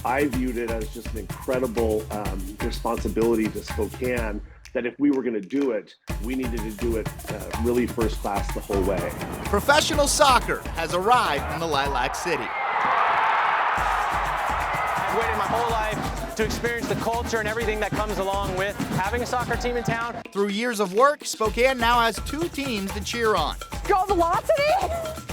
I viewed it as just an incredible responsibility to Spokane that if we were going to do it, we needed to do it really first class the whole way. Professional soccer has arrived in the Lilac City. I've waited my whole life to experience the culture and everything that comes along with having a soccer team in town. Through years of work, Spokane now has 2 teams to cheer on. Go Velocity!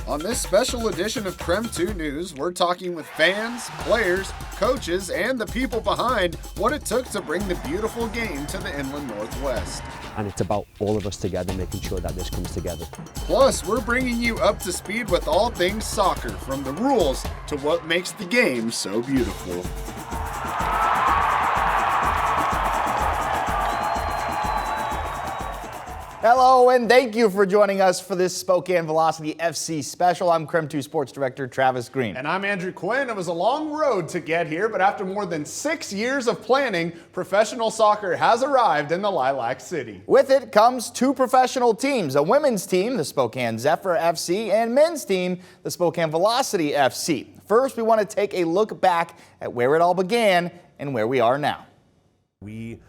On this special edition of KREM 2 News, we're talking with fans, players, coaches, and the people behind what it took to bring the beautiful game to the Inland Northwest. And it's about all of us together making sure that this comes together. Plus, we're bringing you up to speed with all things soccer, from the rules to what makes the game so beautiful. Hello, and thank you for joining us for this Spokane-Velocity-fc special. I'm KREM 2 Sports Director Travis Green. And I'm Andrew Quinn. It was a long road to get here, but after more than 6 years of planning, professional soccer has arrived in the Lilac City. With it comes 2 professional teams, a women's team, the Spokane Zephyr FC, and men's team, the spokane-velocity-fc. First, we want to take a look back at where it all began and where we are now. We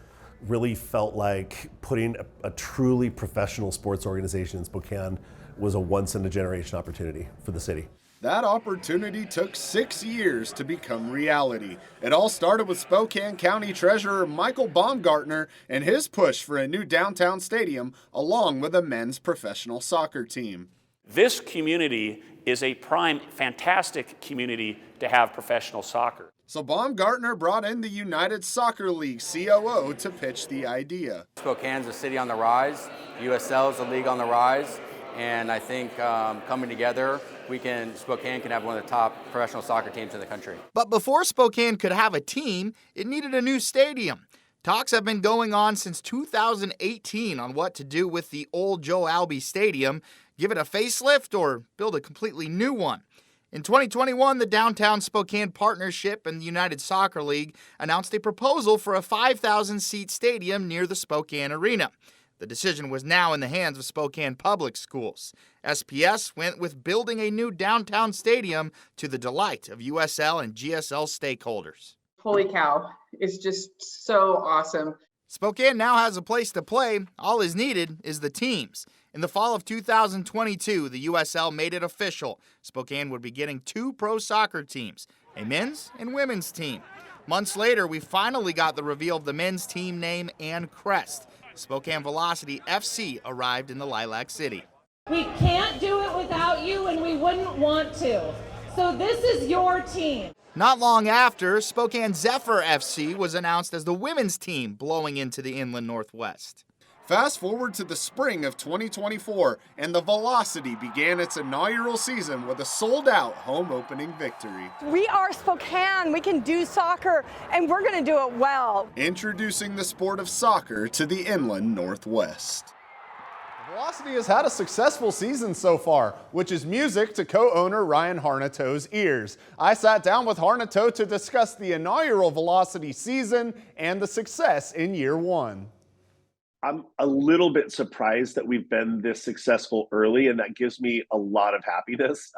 really felt like putting a truly professional sports organization in Spokane was a once-in-a-generation opportunity for the city. That opportunity took 6 years to become reality. It all started with Spokane County Treasurer Michael Baumgartner and his push for a new downtown stadium, along with a men's professional soccer team. This community is a prime, fantastic community to have professional soccer. So Baumgartner brought in the United Soccer League COO to pitch the idea. Spokane's a city on the rise, USL is a league on the rise, and I think coming together, Spokane can have one of the top professional soccer teams in the country. But before Spokane could have a team, it needed a new stadium. Talks have been going on since 2018 on what to do with the old Joe Albee Stadium, give it a facelift or build a completely new one. In 2021, the Downtown Spokane Partnership and the United Soccer League announced a proposal for a 5,000-seat stadium near the Spokane Arena. The decision was now in the hands of Spokane Public Schools. SPS went with building a new downtown stadium to the delight of USL and GSL stakeholders. Holy cow, it's just so awesome. Spokane now has a place to play. All is needed is the teams. In the fall of 2022, the USL made it official. Spokane would be getting 2 pro soccer teams, a men's and women's team. Months later, we finally got the reveal of the men's team name and crest. Spokane Velocity FC arrived in the Lilac City. We can't do it without you, and we wouldn't want to. So this is your team. Not long after, Spokane Zephyr FC was announced as the women's team blowing into the Inland Northwest. Fast forward to the spring of 2024, and the Velocity began its inaugural season with a sold-out home opening victory. We are Spokane, we can do soccer, and we're going to do it well. Introducing the sport of soccer to the Inland Northwest. Velocity has had a successful season so far, which is music to co-owner Ryan Harnato's ears. I sat down with Harnato to discuss the inaugural Velocity season and the success in year 1. I'm a little bit surprised that we've been this successful early, and that gives me a lot of happiness.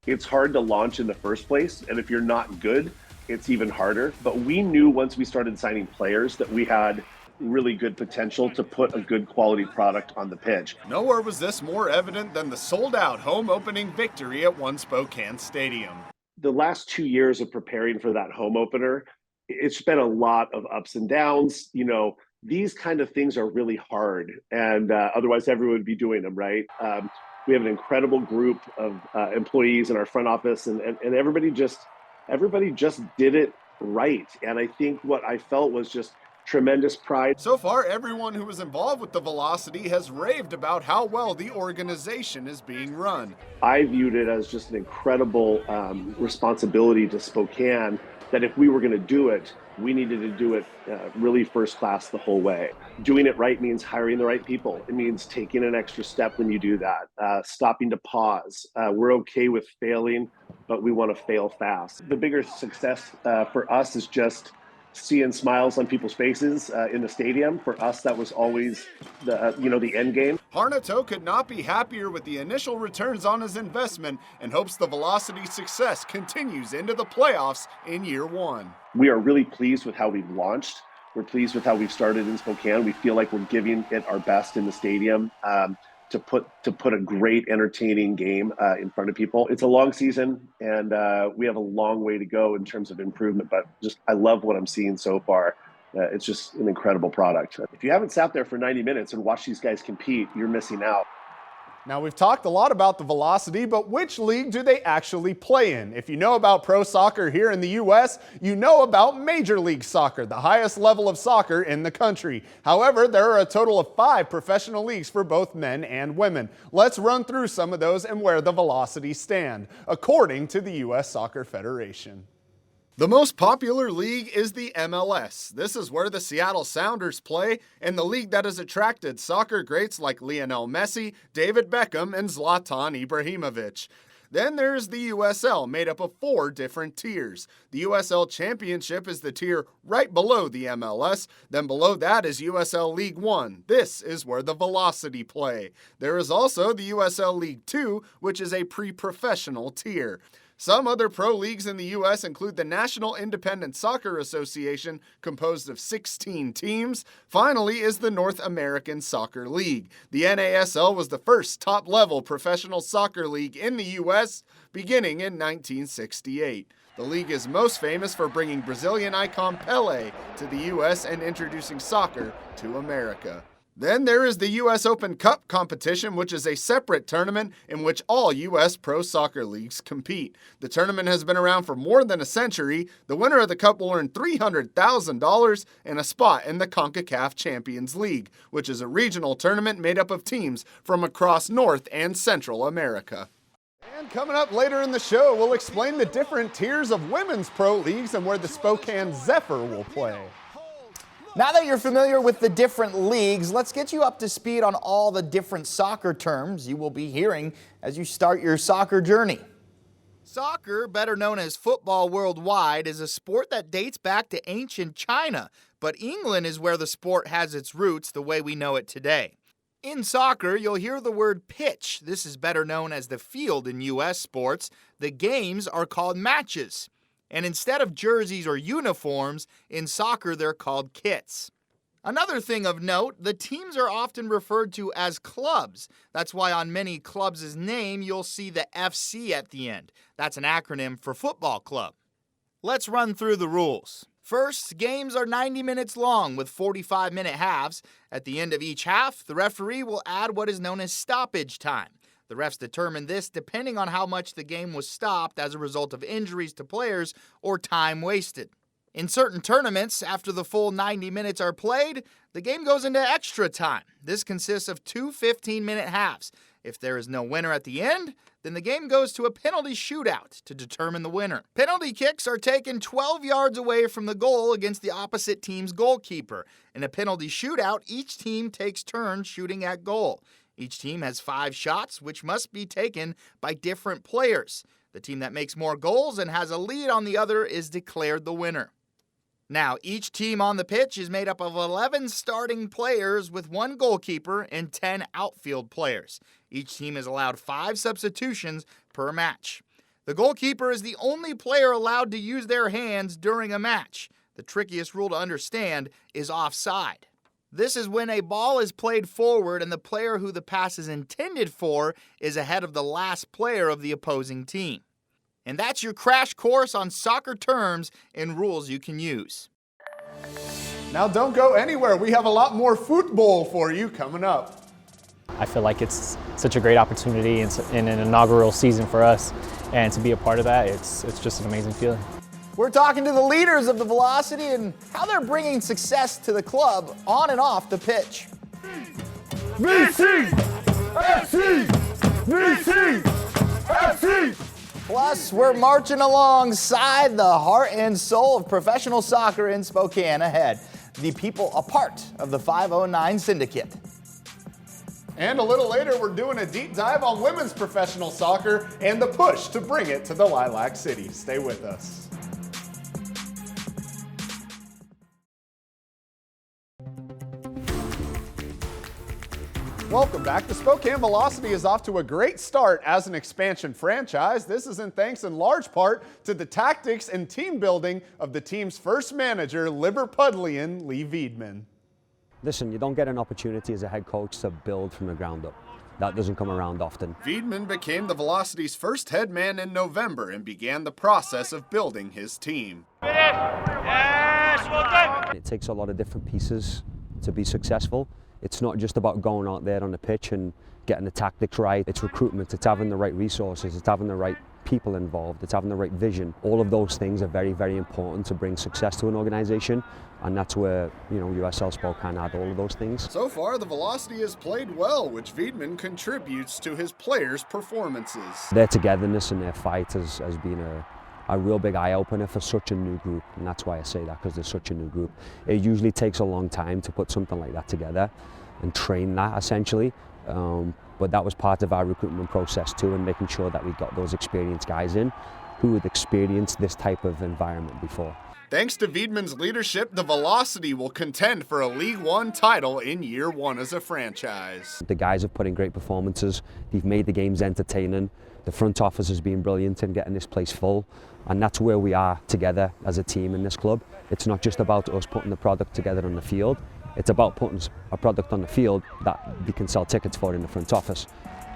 It's hard to launch in the first place, and if you're not good, it's even harder. But we knew once we started signing players that we had really good potential to put a good quality product on the pitch. Nowhere was this more evident than the sold-out home opening victory at One Spokane Stadium. The last 2 years of preparing for that home opener, it's been a lot of ups and downs. You know, these kind of things are really hard, and otherwise everyone would be doing them, right? We have an incredible group of employees in our front office, and everybody just did it right. And I think what I felt was just tremendous pride. So far, everyone who was involved with the Velocity has raved about how well the organization is being run. I viewed it as just an incredible responsibility to Spokane that if we were going to do it, we needed to do it really first class the whole way. Doing it right means hiring the right people. It means taking an extra step when you do that, stopping to pause. We're okay with failing, but we want to fail fast. The bigger success for us is just seeing smiles on people's faces in the stadium. For us, that was always the end game. Harnato could not be happier with the initial returns on his investment and hopes the Velocity success continues into the playoffs in year one. We are really pleased with how we've launched. We're pleased with how we've started in Spokane. We feel like we're giving it our best in the stadium to put a great, entertaining game in front of people. It's a long season, and we have a long way to go in terms of improvement, but I love what I'm seeing so far. It's just an incredible product. If you haven't sat there for 90 minutes and watched these guys compete, you're missing out. Now, we've talked a lot about the Velocity, but which league do they actually play in? If you know about pro soccer here in the U.S., you know about Major League Soccer, the highest level of soccer in the country. However, there are a total of 5 professional leagues for both men and women. Let's run through some of those and where the Velocity stand, according to the U.S. Soccer Federation. The most popular league is the MLS. This is where the Seattle Sounders play, and the league that has attracted soccer greats like Lionel Messi, David Beckham, and Zlatan Ibrahimovic. Then there's the USL, made up of 4 different tiers. The USL Championship is the tier right below the MLS. Then below that is USL League 1. This is where the Velocity play. There is also the USL League 2, which is a pre-professional tier. Some other pro leagues in the U.S. include the National Independent Soccer Association, composed of 16 teams. Finally is the North American Soccer League. The NASL was the first top-level professional soccer league in the U.S., beginning in 1968. The league is most famous for bringing Brazilian icon Pelé to the U.S. and introducing soccer to America. Then there is the U.S. Open Cup competition, which is a separate tournament in which all U.S. pro soccer leagues compete. The tournament has been around for more than a century. The winner of the cup will earn $300,000 and a spot in the CONCACAF Champions League, which is a regional tournament made up of teams from across North and Central America. And coming up later in the show, we'll explain the different tiers of women's pro leagues and where the Spokane Zephyr will play. Now that you're familiar with the different leagues, let's get you up to speed on all the different soccer terms you will be hearing as you start your soccer journey. Soccer, better known as football worldwide, is a sport that dates back to ancient China, but England is where the sport has its roots the way we know it today. In soccer, you'll hear the word pitch. This is better known as the field in U.S. sports. The games are called matches. And instead of jerseys or uniforms, in soccer they're called kits. Another thing of note, the teams are often referred to as clubs. That's why on many clubs' name you'll see the FC at the end. That's an acronym for football club. Let's run through the rules. First, games are 90 minutes long with 45-minute halves. At the end of each half, the referee will add what is known as stoppage time. The refs determine this depending on how much the game was stopped as a result of injuries to players or time wasted. In certain tournaments, after the full 90 minutes are played, the game goes into extra time. This consists of 2 15-minute halves. If there is no winner at the end, then the game goes to a penalty shootout to determine the winner. Penalty kicks are taken 12 yards away from the goal against the opposite team's goalkeeper. In a penalty shootout, each team takes turns shooting at goal. Each team has 5 shots, which must be taken by different players. The team that makes more goals and has a lead on the other is declared the winner. Now, each team on the pitch is made up of 11 starting players with 1 goalkeeper and 10 outfield players. Each team is allowed 5 substitutions per match. The goalkeeper is the only player allowed to use their hands during a match. The trickiest rule to understand is offside. This is when a ball is played forward and the player who the pass is intended for is ahead of the last player of the opposing team. And that's your crash course on soccer terms and rules you can use. Now don't go anywhere. We have a lot more football for you coming up. I feel like it's such a great opportunity in an inaugural season for us, and to be a part of that, it's just an amazing feeling. We're talking to the leaders of the Velocity and how they're bringing success to the club on and off the pitch. VC! FC! VC! FC! Plus, we're marching alongside the heart and soul of professional soccer in Spokane ahead. The people a part of the 509 Syndicate. And a little later, we're doing a deep dive on women's professional soccer and the push to bring it to the Lilac City. Stay with us. Welcome back. The Spokane Velocity is off to a great start as an expansion franchise. This is in thanks in large part to the tactics and team building of the team's first manager, Liverpudlian Lee Veidman. Listen, you don't get an opportunity as a head coach to build from the ground up. That doesn't come around often. Veidman became the Velocity's first head man in November and began the process of building his team. It takes a lot of different pieces to be successful. It's not just about going out there on the pitch and getting the tactics right. It's recruitment, it's having the right resources, it's having the right people involved, it's having the right vision. All of those things are very, very important to bring success to an organization, and that's where, USL Spokane had all of those things. So far, the Velocity has played well, which Veidman contributes to his players' performances. Their togetherness and their fight has been a real big eye-opener for such a new group, and that's why I say that, because they're such a new group. It usually takes a long time to put something like that together and train that, essentially. But that was part of our recruitment process too, and making sure that we got those experienced guys in who had experienced this type of environment before. Thanks to Veidman's leadership, the Velocity will contend for a League One title in year one as a franchise. The guys have put in great performances. They've made the games entertaining. The front office has been brilliant in getting this place full, and that's where we are together as a team in this club. It's not just about us putting the product together on the field. It's about putting a product on the field that we can sell tickets for in the front office.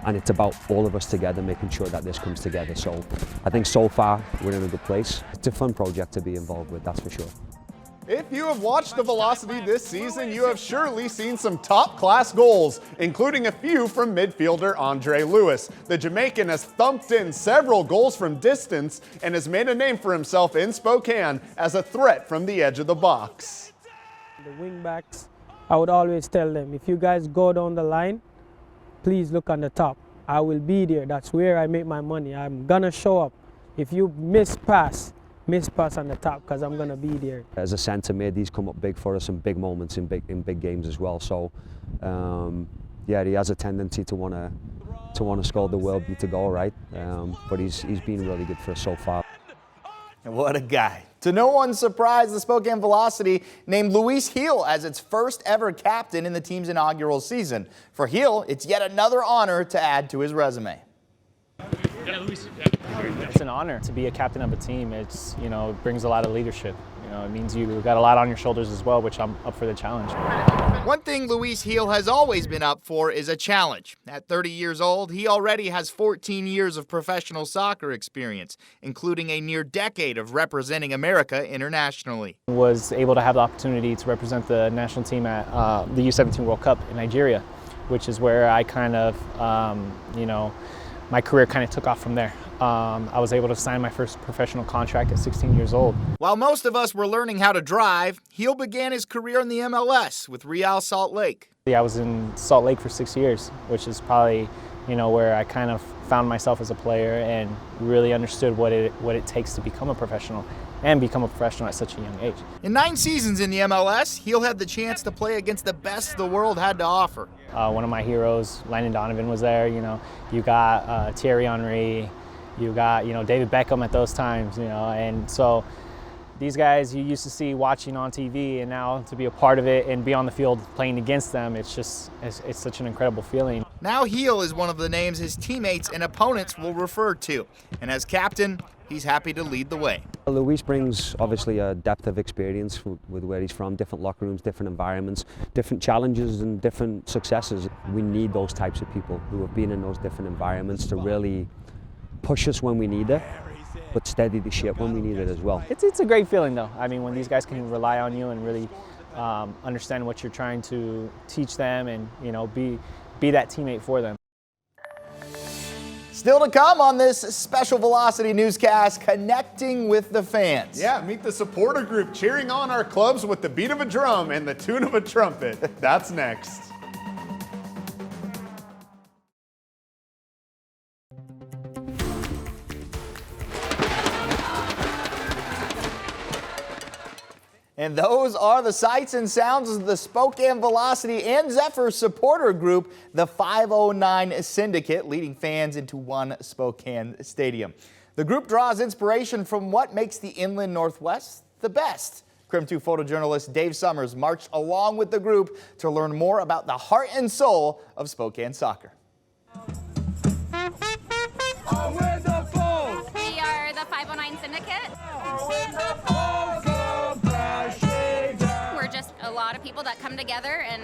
And it's about all of us together making sure that this comes together. So I think so far we're in a good place. It's a fun project to be involved with, that's for sure. If you have watched the Velocity this season, you have surely seen some top-class goals, including a few from midfielder Andre Lewis. The Jamaican has thumped in several goals from distance and has made a name for himself in Spokane as a threat from the edge of the box. The wingbacks, I would always tell them, if you guys go down the line, please look on the top. I will be there. That's where I make my money. I'm gonna show up. If you miss pass on the top, because I'm gonna be there. As a centre mid, he's come up big for us in big moments in big games as well. So yeah, he has a tendency to want to score the world beat to goal, right? But he's been really good for us so far. And what a guy. To no one's surprise, the Spokane Velocity named Luis Gil as its first ever captain in the team's inaugural season. For Gil, it's yet another honor to add to his resume. It's an honor to be a captain of a team. It's, it brings a lot of leadership. It means you got a lot on your shoulders as well, which I'm up for the challenge. One thing Luis Gil has always been up for is a challenge. At 30 years old, he already has 14 years of professional soccer experience, including a near decade of representing America internationally. Was able to have the opportunity to represent the national team at the U17 World Cup in Nigeria, which is where I kind of, my career kind of took off from there. I was able to sign my first professional contract at 16 years old. While most of us were learning how to drive, Gil began his career in the MLS with Real Salt Lake. Yeah, I was in Salt Lake for 6 years, which is probably, where I kind of found myself as a player and really understood what it takes to become a professional and become a professional at such a young age. In 9 seasons in the MLS, Gil had the chance to play against the best the world had to offer. One of my heroes, Landon Donovan, was there. You got Thierry Henry, you got David Beckham at those times. And so these guys you used to see watching on TV, and now to be a part of it and be on the field playing against them, it's such an incredible feeling. Now Gil is one of the names his teammates and opponents will refer to, and as captain, he's happy to lead the way. Luis brings obviously a depth of experience with where he's from, different locker rooms, different environments, different challenges and different successes. We need those types of people who have been in those different environments to really push us when we need it, but steady the ship when we need it as well. It's a great feeling though. I mean, when these guys can rely on you and really understand what you're trying to teach them and be that teammate for them. Still to come on this special Velocity newscast, connecting with the fans. Yeah, meet the supporter group cheering on our clubs with the beat of a drum and the tune of a trumpet. That's next. And those are the sights and sounds of the Spokane Velocity and Zephyr supporter group, the 509 Syndicate, leading fans into one Spokane stadium. The group draws inspiration from what makes the Inland Northwest the best. KREM 2 photojournalist Dave Summers marched along with the group to learn more about the heart and soul of Spokane soccer. We are the 509 Syndicate. We're just a lot of people that come together and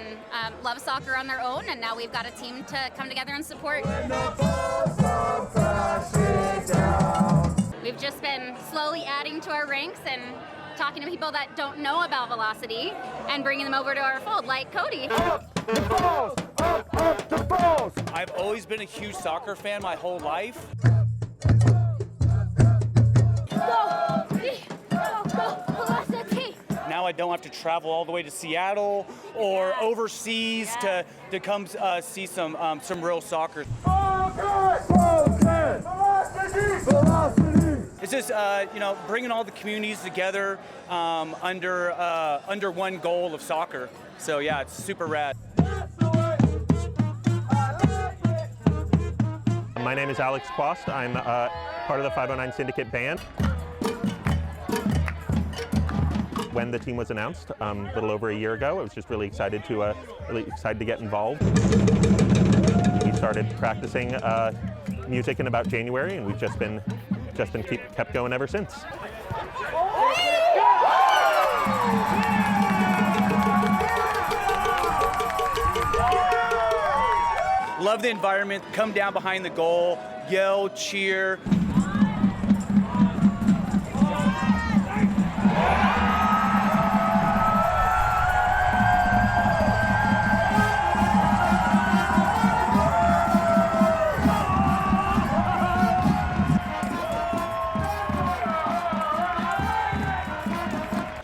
love soccer on their own, and now we've got a team to come together and support. We've just been slowly adding to our ranks and talking to people that don't know about Velocity and bringing them over to our fold, like Cody. Up the balls! Up the balls! I've always been a huge soccer fan my whole life. Go Velocity! Now I don't have to travel all the way to Seattle or overseas to come see some real soccer. It's just bringing all the communities together under one goal of soccer. So yeah, it's super rad. My name is Alex Quast. I'm part of the 509 Syndicate band. When the team was announced a little over a year ago, I was just really excited to get involved. We started practicing music in about January, and we've just been kept going ever since. Love the environment. Come down behind the goal, yell, cheer.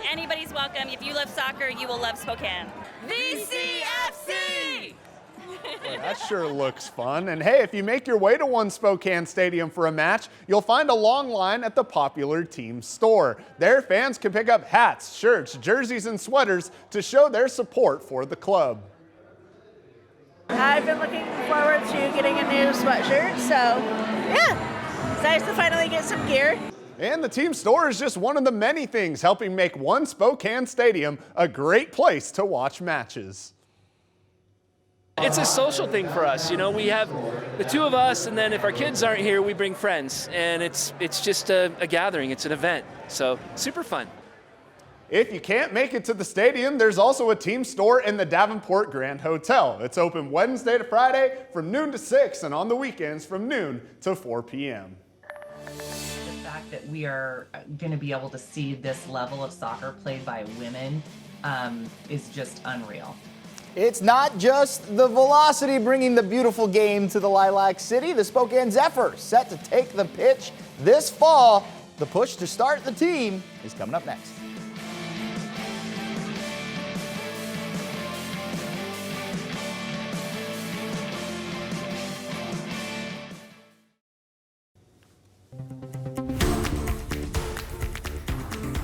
Anybody's welcome. If you love soccer, you will love Spokane. VCFC! Well, that sure looks fun. And hey, if you make your way to One Spokane Stadium for a match, you'll find a long line at the popular team store. There, fans can pick up hats, shirts, jerseys, and sweaters to show their support for the club. I've been looking forward to getting a new sweatshirt, so yeah, it's nice to finally get some gear. And the team store is just one of the many things helping make One Spokane Stadium a great place to watch matches. It's a social thing for us. You know, we have the two of us, and then if our kids aren't here, we bring friends. And it's just a gathering. It's an event. So super fun. If you can't make it to the stadium, there's also a team store in the Davenport Grand Hotel. It's open Wednesday to Friday from noon to 6 and on the weekends from noon to 4 p.m. The fact that we are going to be able to see this level of soccer played by women is just unreal. It's not just the Velocity bringing the beautiful game to the Lilac City. The Spokane Zephyr set to take the pitch this fall. The push to start the team is coming up next.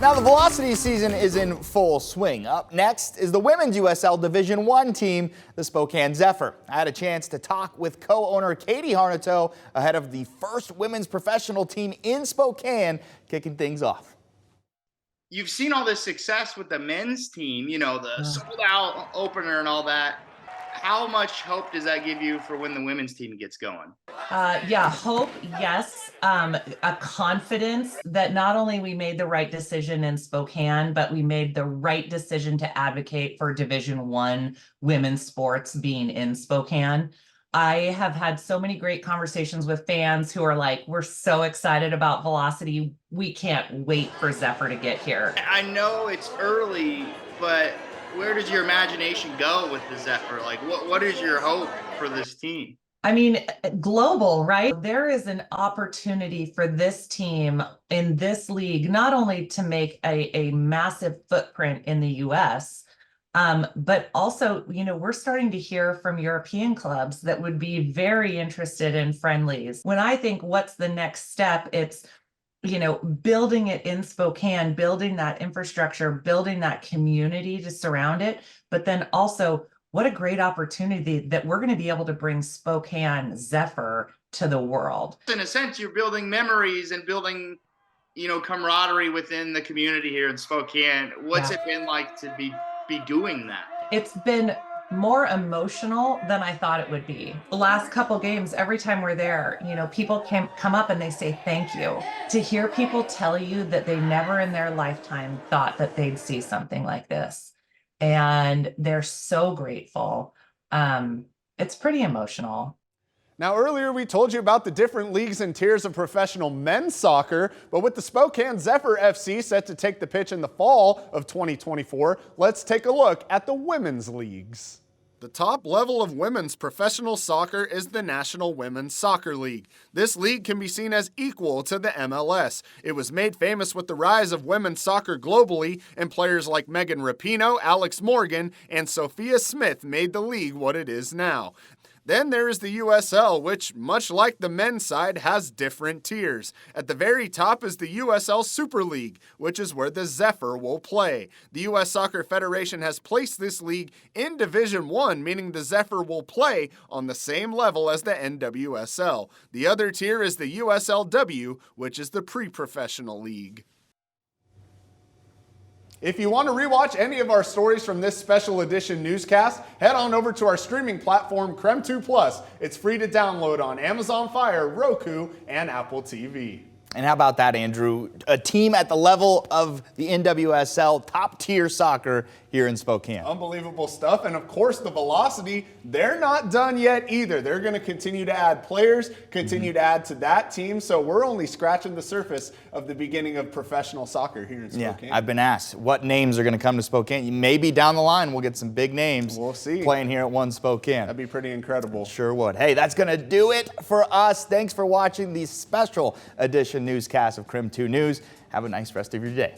Now the Velocity season is in full swing. Up next is the women's USL Division I team, the Spokane Zephyr. I had a chance to talk with co-owner Katie Harnato ahead of the first women's professional team in Spokane kicking things off. You've seen all this success with the men's team, you know, the sold out opener and all that. How much hope does that give you for when the women's team gets going? Yeah, hope, yes. A confidence that not only we made the right decision in Spokane, but we made the right decision to advocate for Division I women's sports being in Spokane. I have had so many great conversations with fans who are like, we're so excited about Velocity. We can't wait for Zephyr to get here. I know it's early, but where does your imagination go with the Zephyr? Like, what is your hope for this team? I mean, global, right? There is an opportunity for this team in this league, not only to make a massive footprint in the US, but also, you know, we're starting to hear from European clubs that would be very interested in friendlies. When I think what's the next step, it's, you know, building it in Spokane, building that infrastructure, building that community to surround it, but then also what a great opportunity that we're going to be able to bring Spokane Zephyr to the world. In a sense, you're building memories and building, camaraderie within the community here in Spokane. What's it been like to be doing that? It's been more emotional than I thought it would be. The last couple games, every time we're there, people come up and they say thank you. To hear people tell you that they never in their lifetime thought that they'd see something like this, and they're so grateful. It's pretty emotional. Now, earlier we told you about the different leagues and tiers of professional men's soccer, but with the Spokane Zephyr FC set to take the pitch in the fall of 2024, let's take a look at the women's leagues. The top level of women's professional soccer is the National Women's Soccer League. This league can be seen as equal to the MLS. It was made famous with the rise of women's soccer globally, and players like Megan Rapinoe, Alex Morgan, and Sophia Smith made the league what it is now. Then there is the USL, which, much like the men's side, has different tiers. At the very top is the USL Super League, which is where the Zephyr will play. The U.S. Soccer Federation has placed this league in Division I, meaning the Zephyr will play on the same level as the NWSL. The other tier is the USLW, which is the pre-professional league. If you want to rewatch any of our stories from this special edition newscast, head on over to our streaming platform, KREM 2+. It's free to download on Amazon Fire, Roku, and Apple TV. And how about that, Andrew? A team at the level of the NWSL, top-tier soccer here in Spokane. Unbelievable stuff. And of course, the Velocity, they're not done yet either. They're going to continue to add players, continue to add to that team. So we're only scratching the surface of the beginning of professional soccer here in Spokane. Yeah, I've been asked what names are going to come to Spokane. Maybe down the line we'll get some big names. We'll see. Playing here at One Spokane. That'd be pretty incredible. Sure would. Hey, that's going to do it for us. Thanks for watching the special edition newscast of KREM 2 News. Have a nice rest of your day.